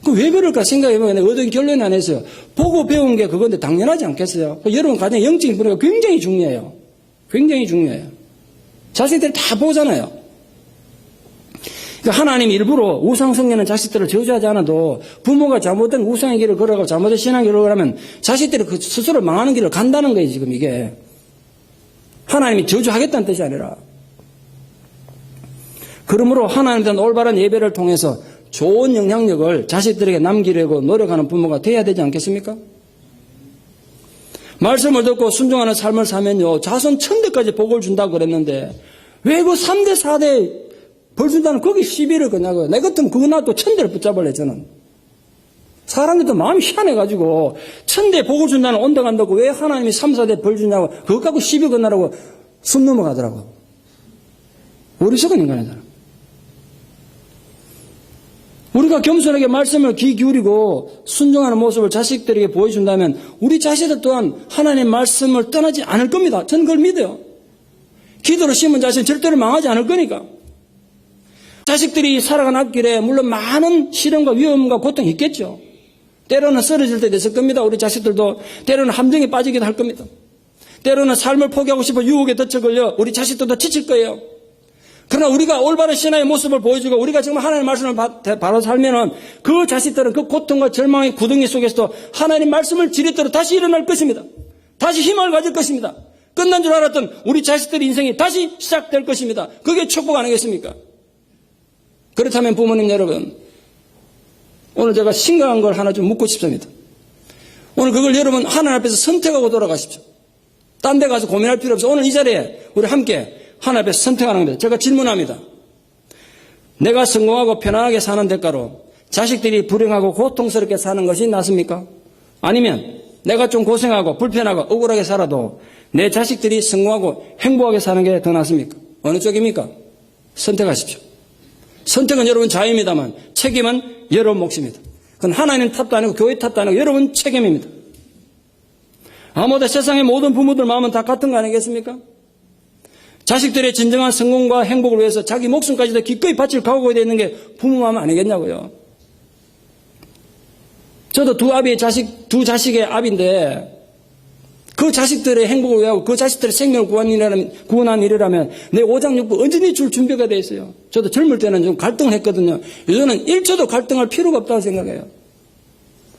그 왜 그럴까 생각해보면 얻은 결론이 안 했어요. 보고 배운 게 그건데 당연하지 않겠어요? 여러분 가정에 영적인 분야가 굉장히 중요해요. 굉장히 중요해요. 자식들이 다 보잖아요. 그러니까 하나님 일부러 우상숭배하는 자식들을 저주하지 않아도 부모가 잘못된 우상의 길을 걸어가고 잘못된 신앙의 길을 걸어가면 자식들이 그 스스로 망하는 길을 간다는 거예요, 지금 이게. 하나님이 저주하겠다는 뜻이 아니라. 그러므로 하나님에 대한 올바른 예배를 통해서 좋은 영향력을 자식들에게 남기려고 노력하는 부모가 돼야 되지 않겠습니까? 말씀을 듣고 순종하는 삶을 사면요, 자손 1000대까지 복을 준다고 그랬는데 왜 그 3대, 4대 벌 준다는 거기 시비를 거냐고요. 내 같으면 그거 놔도 1000대를 붙잡을래, 저는. 사람들도 마음이 희한해가지고 1000대 복을 준다는 온다 간다고 왜 하나님이 3, 4대 벌 주냐고 그것 갖고 시비 건나라고 숨 넘어가더라고. 어리석은 인간이잖아. 우리가 겸손하게 말씀을 귀 기울이고 순종하는 모습을 자식들에게 보여준다면 우리 자식들 또한 하나님의 말씀을 떠나지 않을 겁니다. 저는 그걸 믿어요. 기도로 심은 자식은 절대로 망하지 않을 거니까. 자식들이 살아가는 앞길에 물론 많은 시련과 위험과 고통이 있겠죠. 때로는 쓰러질 때도 있을 겁니다. 우리 자식들도 때로는 함정에 빠지기도 할 겁니다. 때로는 삶을 포기하고 싶어 유혹에 덧쳐걸려 우리 자식들도 지칠 거예요. 그러나 우리가 올바른 신앙의 모습을 보여주고 우리가 정말 하나님의 말씀을 바로 살면은 그 자식들은 그 고통과 절망의 구덩이 속에서도 하나님의 말씀을 지렛대로 다시 일어날 것입니다. 다시 희망을 가질 것입니다. 끝난 줄 알았던 우리 자식들의 인생이 다시 시작될 것입니다. 그게 축복 아니겠습니까? 그렇다면 부모님 여러분, 오늘 제가 심각한 걸 하나 좀 묻고 싶습니다. 오늘 그걸 여러분 하나님 앞에서 선택하고 돌아가십시오. 딴 데 가서 고민할 필요 없어. 오늘 이 자리에 우리 함께 하나님 앞에서 선택하는 겁니다. 제가 질문합니다. 내가 성공하고 편안하게 사는 대가로 자식들이 불행하고 고통스럽게 사는 것이 낫습니까? 아니면 내가 좀 고생하고 불편하고 억울하게 살아도 내 자식들이 성공하고 행복하게 사는 게 더 낫습니까? 어느 쪽입니까? 선택하십시오. 선택은 여러분 자유입니다만 책임은 여러분 몫입니다. 그건 하나님 탓도 아니고 교회 탓도 아니고 여러분 책임입니다. 아무도 세상의 모든 부모들 마음은 다 같은 거 아니겠습니까? 자식들의 진정한 성공과 행복을 위해서 자기 목숨까지도 기꺼이 바칠 각오가 되어 있는 게 부모 마음 아니겠냐고요. 저도 두 자식의 아비인데 그 자식들의 행복을 위하고 그 자식들의 생명을 구원한 일이라면 내 오장육부 언제든지 줄 준비가 되어 있어요. 저도 젊을 때는 좀 갈등을 했거든요. 요즘은 1초도 갈등할 필요가 없다고 생각해요.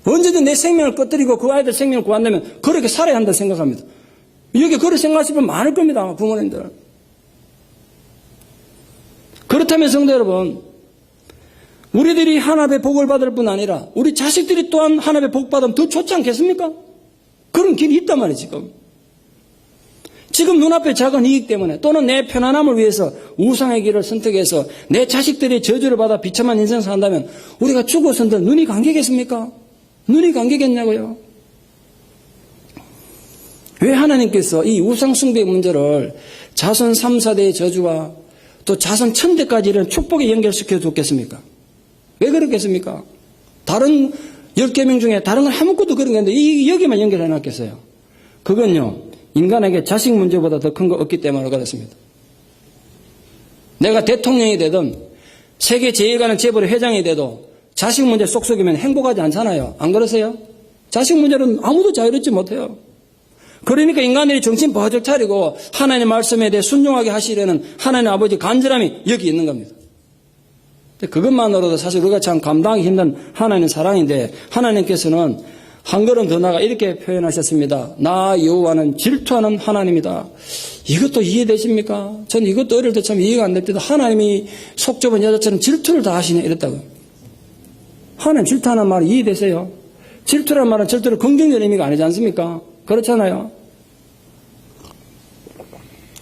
언제든 내 생명을 꺼뜨리고 그 아이들 생명을 구한다면 그렇게 살아야 한다고 생각합니다. 여기 그렇게 생각하시는 분 많을 겁니다. 아마 부모님들. 그렇다면 성도 여러분, 우리들이 하나님의 복을 받을 뿐 아니라 우리 자식들이 또한 하나님의 복 받으면 더 좋지 않겠습니까? 그런 길이 있단 말이에요. 지금 눈앞에 작은 이익 때문에 또는 내 편안함을 위해서 우상의 길을 선택해서 내 자식들이 저주를 받아 비참한 인생을 산다면 우리가 죽어서들 눈이 감기겠습니까? 눈이 감기겠냐고요. 왜 하나님께서 이 우상숭배 문제를 자손 3, 4대의 저주와 또 자손 1000대까지 이런 축복에 연결시켜 뒀겠습니까? 왜 그렇겠습니까? 다른 10계명 중에 다른 건 아무것도 그런 게 없는데 여기만 연결해 놨겠어요. 그건요, 인간에게 자식 문제보다 더 큰 거 없기 때문에 그렇습니다. 내가 대통령이 되든 세계 제1가는 재벌의 회장이 돼도 자식 문제 쏙쏙이면 행복하지 않잖아요. 안 그러세요? 자식 문제는 아무도 자유롭지 못해요. 그러니까 인간들이 정신 버쩍 차리고 하나님의 말씀에 대해 순종하게 하시려는 하나님 아버지 간절함이 여기 있는 겁니다. 그것만으로도 사실 우리가 참 감당하기 힘든 하나님의 사랑인데 하나님께서는 한 걸음 더 나아가 이렇게 표현하셨습니다. 나 여호와는 질투하는 하나님이다. 이것도 이해되십니까? 저는 이것도 어릴 때 참 이해가 안 될 때도 하나님이 속 좁은 여자처럼 질투를 다 하시네 이랬다고요. 하나님 질투하는 말이 이해되세요? 질투라는 말은 절대로 긍정적인 의미가 아니지 않습니까? 그렇잖아요.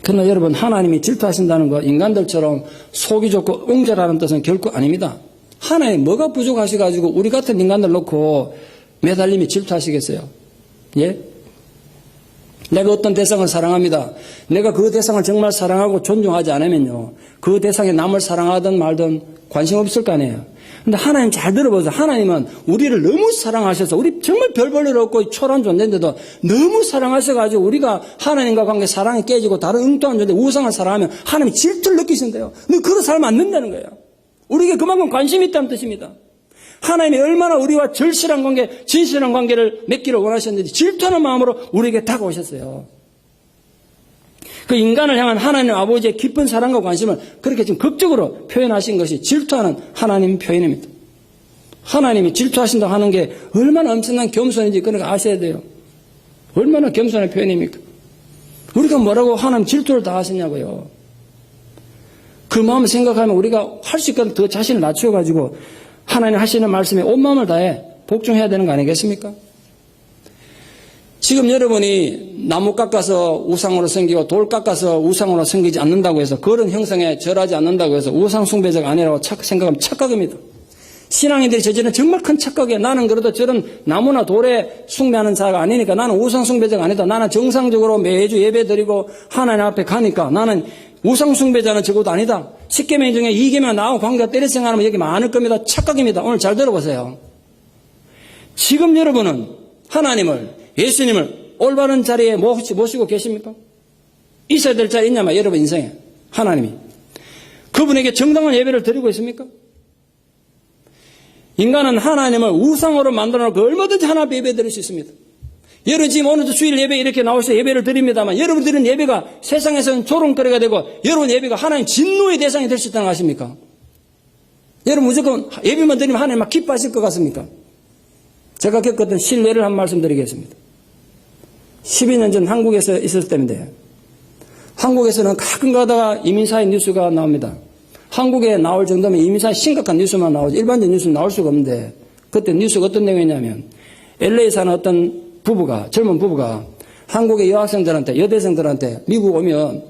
그러나 여러분, 하나님이 질투하신다는 것, 인간들처럼 속이 좋고 옹졸하는 뜻은 결코 아닙니다. 하나님 뭐가 부족하셔가지고 우리 같은 인간들 놓고 매달림이 질투하시겠어요? 예? 내가 어떤 대상을 사랑합니다. 내가 그 대상을 정말 사랑하고 존중하지 않으면요, 그 대상에 남을 사랑하든 말든 관심 없을 거 아니에요. 근데 하나님 잘 들어보세요. 하나님은 우리를 너무 사랑하셔서 우리 정말 별 볼 일 없고 초라한 존재인데도 너무 사랑하셔가지고 우리가 하나님과 관계 사랑이 깨지고 다른 엉뚱한 존재 우상을 사랑하면 하나님이 질투를 느끼신대요. 너 그런 삶 안 된다는 거예요. 우리에게 그만큼 관심이 있다는 뜻입니다. 하나님이 얼마나 우리와 절실한 관계, 진실한 관계를 맺기를 원하셨는지 질투하는 마음으로 우리에게 다가오셨어요. 그 인간을 향한 하나님 아버지의 깊은 사랑과 관심을 그렇게 지금 극적으로 표현하신 것이 질투하는 하나님 표현입니다. 하나님이 질투하신다고 하는 게 얼마나 엄청난 겸손인지 그러니까 아셔야 돼요. 얼마나 겸손의 표현입니까? 우리가 뭐라고 하나님 질투를 다 하시냐고요. 그 마음을 생각하면 우리가 할 수 있거든 더 자신을 낮추어가지고 하나님 하시는 말씀에 온 마음을 다해 복종해야 되는 거 아니겠습니까? 지금 여러분이 나무 깎아서 우상으로 섬기고 돌 깎아서 우상으로 섬기지 않는다고 해서 그런 형상에 절하지 않는다고 해서 우상 숭배자가 아니라고 생각하면 착각입니다. 신앙인들이 저지른 정말 큰 착각이에요. 나는 그래도 저런 나무나 돌에 숭배하는 자가 아니니까 나는 우상 숭배자가 아니다. 나는 정상적으로 매주 예배 드리고 하나님 앞에 가니까 나는 우상 숭배자는 적어도 아니다. 10계명 중에 2계명 나하고 관계가 때릴 생각하면 여기 많을 겁니다. 착각입니다. 오늘 잘 들어보세요. 지금 여러분은 하나님을, 예수님을 올바른 자리에 모시고 계십니까? 있어야 될 자리 있냐면 여러분 인생에 하나님이 그분에게 정당한 예배를 드리고 있습니까? 인간은 하나님을 우상으로 만들어놓고 얼마든지 하나님 예배 드릴 수 있습니다. 여러분 지금 오늘도 주일 예배 이렇게 나오셔서 예배를 드립니다만 여러분 드리는 예배가 세상에서는 조롱거리가 되고 여러분 예배가 하나님 진노의 대상이 될 수 있다는 거 아십니까? 여러분 무조건 예배만 드리면 하나님 막 기뻐하실 것 같습니까? 제가 겪었던 신뢰를 한 말씀 드리겠습니다. 12년 전 한국에서 있었을 때인데 한국에서는 가끔 가다가 이민사의 뉴스가 나옵니다. 한국에 나올 정도면 이민사의 심각한 뉴스만 나오지 일반적인 뉴스는 나올 수가 없는데 그때 뉴스가 어떤 내용이냐면 LA에 사는 어떤 부부가 젊은 부부가 한국의 여학생들한테, 여대생들한테 미국 오면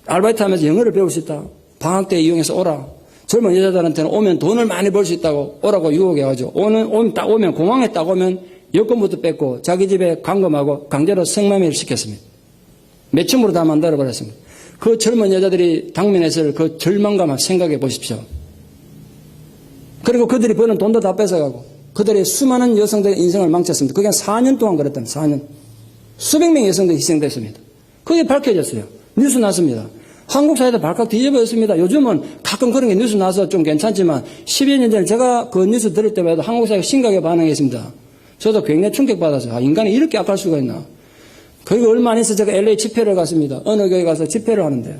아르바이트 하면서 영어를 배울 수 있다. 방학 때 이용해서 오라. 젊은 여자들한테는 오면 돈을 많이 벌 수 있다고 오라고 유혹해가지고 오면 공항에 딱 오면 여권부터 뺏고 자기 집에 감금하고 강제로 성매매를 시켰습니다. 매춘으로 다 만들어버렸습니다. 그 젊은 여자들이 당면했을 그 절망감을 생각해 보십시오. 그리고 그들이 버는 돈도 다 뺏어가고 그들의 수많은 여성들의 인생을 망쳤습니다. 그게 한 4년 동안 그랬답니다. 4년. 수백 명의 여성들이 희생됐습니다. 그게 밝혀졌어요. 뉴스 났습니다. 한국 사회도 발칵 뒤집어졌습니다. 요즘은 가끔 그런 게 뉴스 나서 좀 괜찮지만 10여 년 전에 제가 그 뉴스 들을 때마다 한국 사회가 심각하게 반응했습니다. 저도 굉장히 충격받았어요. 인간이 이렇게 악할 수가 있나. 그리고 얼마 안 있어 제가 LA 집회를 갔습니다. 어느 교회 가서 집회를 하는데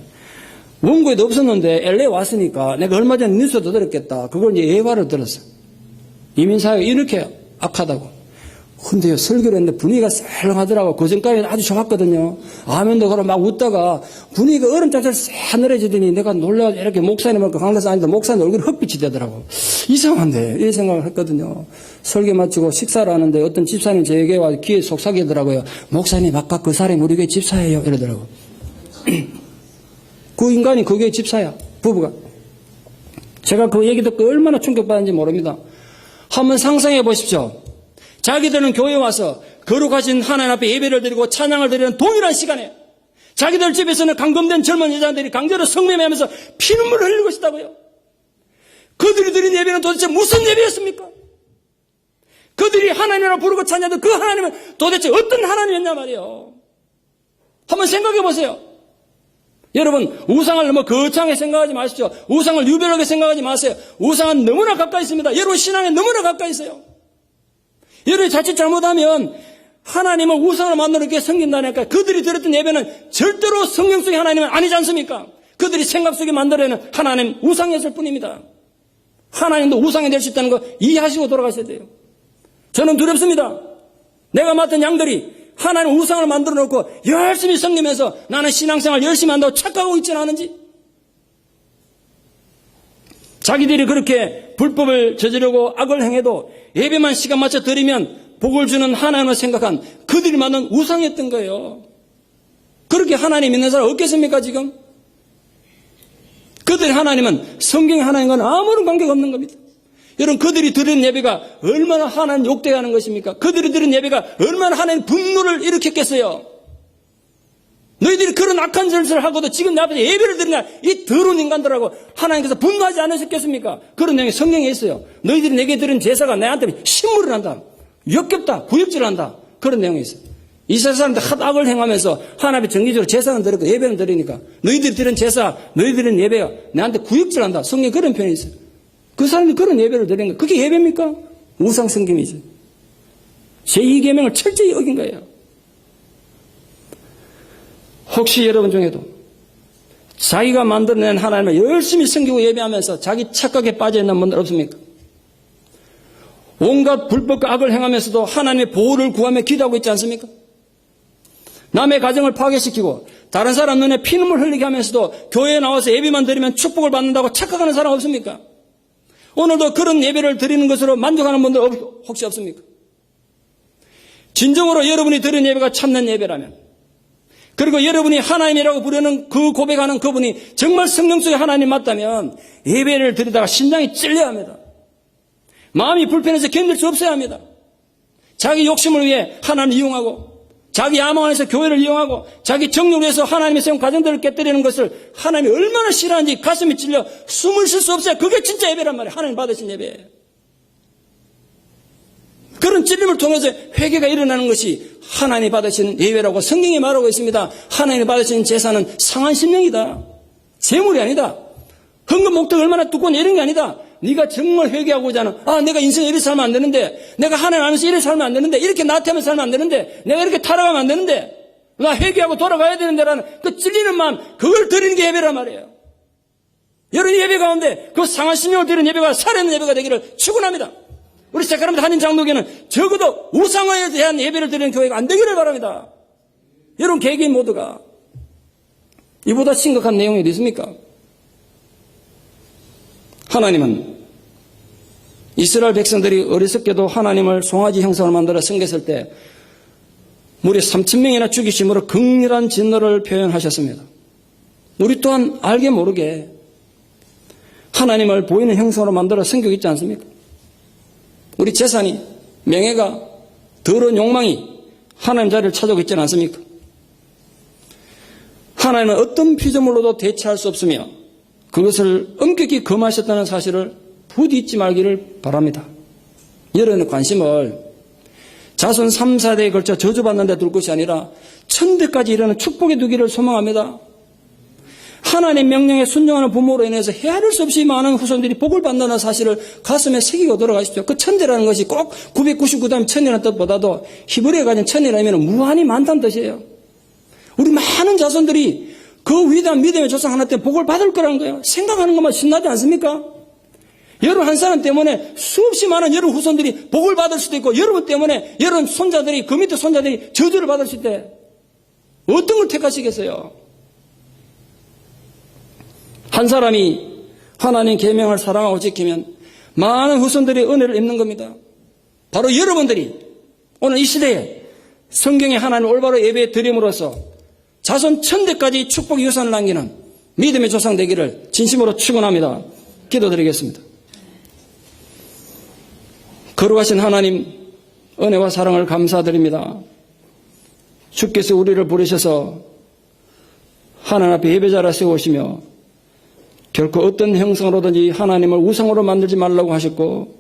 원고에도 없었는데 LA 왔으니까 내가 얼마 전에 뉴스도 들었겠다. 그걸 이제 예화를 들었어요. 이민사회가 이렇게 악하다고. 근데요, 설교를 했는데 분위기가 썰렁하더라고. 그 전까지는 아주 좋았거든요. 아멘도 그러고 막 웃다가 분위기가 얼음장처럼 싸늘해지더니 내가 놀라서 이렇게 목사님하고 강단에서 앉는데 목사님 얼굴이 흑빛이 되더라고. 이상한데, 이 생각을 했거든요. 설교 마치고 식사를 하는데 어떤 집사님 저에게 와서 귀에 속삭이더라고요. 목사님, 아까 그 사람이 우리 교회 집사예요. 이러더라고. 그 인간이 그 교회 집사야. 부부가. 제가 그 얘기 듣고 얼마나 충격받았는지 모릅니다. 한번 상상해 보십시오. 자기들은 교회에 와서 거룩하신 하나님 앞에 예배를 드리고 찬양을 드리는 동일한 시간에 자기들 집에서는 감금된 젊은 여자들이 강제로 성매매하면서 피눈물을 흘리고 있다고요. 그들이 드린 예배는 도대체 무슨 예배였습니까? 그들이 하나님이라고 부르고 찬양하던 그 하나님은 도대체 어떤 하나님이었냐 말이에요. 한번 생각해 보세요. 여러분, 우상을 너무 거창하게 생각하지 마십시오. 우상을 유별하게 생각하지 마세요. 우상은 너무나 가까이 있습니다. 여러분 신앙에 너무나 가까이 있어요. 여러분이 자칫 잘못하면 하나님은 우상을 만들어 이렇게 섬긴다니까 그들이 드렸던 예배는 절대로 성경 속의 하나님은 아니지 않습니까? 그들이 생각 속에 만들어내는 하나님 우상이었을 뿐입니다. 하나님도 우상이 될 수 있다는 거 이해하시고 돌아가셔야 돼요. 저는 두렵습니다. 내가 맡은 양들이 하나님 우상을 만들어 놓고 열심히 섬기면서 나는 신앙생활 열심히 한다고 착각하고 있지는 않은지 자기들이 그렇게 불법을 저지르고 악을 행해도 예배만 시간 맞춰 드리면 복을 주는 하나님을 생각한 그들이 만든 우상이었던 거예요. 그렇게 하나님 믿는 사람 없겠습니까 지금? 그들의 하나님은 성경의 하나님과는 아무런 관계가 없는 겁니다. 여러분 그들이 드리는 예배가 얼마나 하나님 욕되게 하는 것입니까? 그들이 드리는 예배가 얼마나 하나님 분노를 일으켰겠어요? 너희들이 그런 악한 짓을 하고도 지금 내 앞에서 예배를 드리냐 이 더러운 인간들하고 하나님께서 분노하지 않으셨겠습니까? 그런 내용이 성경에 있어요. 너희들이 내게 드린 제사가 내한테 신물을 한다. 역겹다. 구역질을 한다. 그런 내용이 있어요. 이스라엘 사람들 하도 악을 행하면서 하나님이 정기적으로 제사는 드리고 예배는 드리니까 너희들이 드린 제사, 너희들이 드린 예배가 내한테 구역질한다. 성경에 그런 표현이 있어요. 그 사람들이 그런 예배를 드리는 거예요. 그게 예배입니까? 우상 섬김이죠. 제2계명을 철저히 어긴 거예요. 혹시 여러분 중에도 자기가 만들어낸 하나님을 열심히 섬기고 예배하면서 자기 착각에 빠져있는 분들 없습니까? 온갖 불법과 악을 행하면서도 하나님의 보호를 구하며 기도하고 있지 않습니까? 남의 가정을 파괴시키고 다른 사람 눈에 피눈물 흘리게 하면서도 교회에 나와서 예배만 드리면 축복을 받는다고 착각하는 사람 없습니까? 오늘도 그런 예배를 드리는 것으로 만족하는 분들 혹시 없습니까? 진정으로 여러분이 드린 예배가 참된 예배라면 그리고 여러분이 하나님이라고 부르는 그 고백하는 그분이 정말 성령 속의 하나님 맞다면 예배를 드리다가 심장이 찔려야 합니다. 마음이 불편해서 견딜 수 없어야 합니다. 자기 욕심을 위해 하나님을 이용하고 자기 야망을 위해서 교회를 이용하고 자기 정욕을 위해서 하나님의 세운 가정들을 깨뜨리는 것을 하나님이 얼마나 싫어하는지 가슴이 찔려 숨을 쉴 수 없어요. 그게 진짜 예배란 말이에요. 하나님 받으신 예배예요. 그런 찔림을 통해서 회개가 일어나는 것이 하나님이 받으시는 예배라고 성경이 말하고 있습니다. 하나님이 받으시는 제사는 상한 심령이다. 재물이 아니다. 헌금 목적 얼마나 두꺼운 이런 게 아니다. 네가 정말 회개하고자 하는 내가 인생에 이렇게 살면 안 되는데 내가 하나님 안에서 이렇게 살면 안 되는데 이렇게 나태하면서 살면 안 되는데 내가 이렇게 타락하면 안 되는데 나 회개하고 돌아가야 되는데라는 그 찔리는 마음 그걸 드리는 게 예배란 말이에요. 여러분 예배 가운데 그 상한 심령을 드리는 예배가 살아있는 예배가 되기를 축원합니다. 우리 세카라멘트 한인 장로교는 적어도 우상에 대한 예배를 드리는 교회가 안 되기를 바랍니다. 여러분 개개인 모두가 이보다 심각한 내용이 어디 있습니까? 하나님은 이스라엘 백성들이 어리석게도 하나님을 송아지 형상을 만들어 섬겼을 때 무려 3,000명이나 죽이심으로 극렬한 진노를 표현하셨습니다. 우리 또한 알게 모르게 하나님을 보이는 형상으로 만들어 섬기고 있지 않습니까? 우리 재산이, 명예가, 더러운 욕망이 하나님 자리를 찾아오고 있지 않습니까? 하나님은 어떤 피조물로도 대체할 수 없으며 그것을 엄격히 금하셨다는 사실을 부디 잊지 말기를 바랍니다. 여러분의 관심을 자손 3, 4대에 걸쳐 저주받는 데 둘 것이 아니라 천대까지 이르는 축복에 두기를 소망합니다. 하나님 명령에 순종하는 부모로 인해서 헤아릴 수 없이 많은 후손들이 복을 받는다는 사실을 가슴에 새기고 돌아가십시오. 그 천대라는 것이 꼭 999다음 천이라는 뜻보다도 히브리어에 가진 천이라면 무한히 많다는 뜻이에요. 우리 많은 자손들이 그 위대한 믿음의 조상 하나 때문에 복을 받을 거라는 거예요. 생각하는 것만 신나지 않습니까? 여러분 한 사람 때문에 수없이 많은 여러분 후손들이 복을 받을 수도 있고 여러분 때문에 여러분 손자들이 그 밑에 손자들이 저주를 받을 수 있대. 어떤 걸 택하시겠어요? 한 사람이 하나님 계명을 사랑하고 지키면 많은 후손들이 은혜를 입는 겁니다. 바로 여러분들이 오늘 이 시대에 성경의 하나님을 올바로 예배에 드림으로써 자손 천대까지 축복 유산을 남기는 믿음의 조상 되기를 진심으로 축원합니다. 기도드리겠습니다. 거룩하신 하나님 은혜와 사랑을 감사드립니다. 주께서 우리를 부르셔서 하나님 앞에 예배자라 세우시며 결코 어떤 형상으로든지 하나님을 우상으로 만들지 말라고 하셨고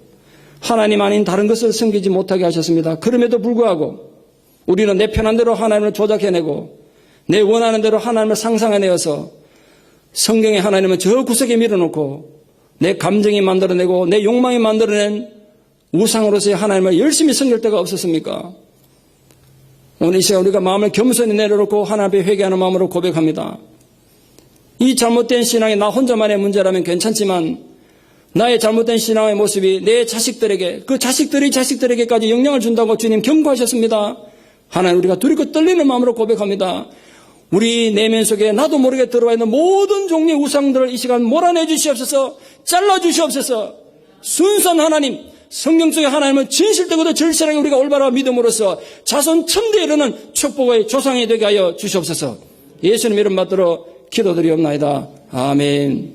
하나님 아닌 다른 것을 섬기지 못하게 하셨습니다. 그럼에도 불구하고 우리는 내 편한 대로 하나님을 조작해내고 내 원하는 대로 하나님을 상상해내어서 성경의 하나님은 저 구석에 밀어놓고 내 감정이 만들어내고 내 욕망이 만들어낸 우상으로서의 하나님을 열심히 섬길 때가 없었습니까? 오늘 이 시간 우리가 마음을 겸손히 내려놓고 하나님 앞에 회개하는 마음으로 고백합니다. 이 잘못된 신앙이 나 혼자만의 문제라면 괜찮지만 나의 잘못된 신앙의 모습이 내 자식들에게 그 자식들에게까지 영향을 준다고 주님 경고하셨습니다. 하나님 우리가 두렵고 떨리는 마음으로 고백합니다. 우리 내면 속에 나도 모르게 들어와 있는 모든 종류의 우상들을 이 시간 몰아내 주시옵소서. 잘라 주시옵소서. 순수한 하나님 성경 속의 하나님은 진실되고도 절실하게 우리가 올바로 믿음으로써 자손 천대에 이르는 축복의 조상이 되게 하여 주시옵소서. 예수님 이름 받들어 기도드리옵나이다. 아멘.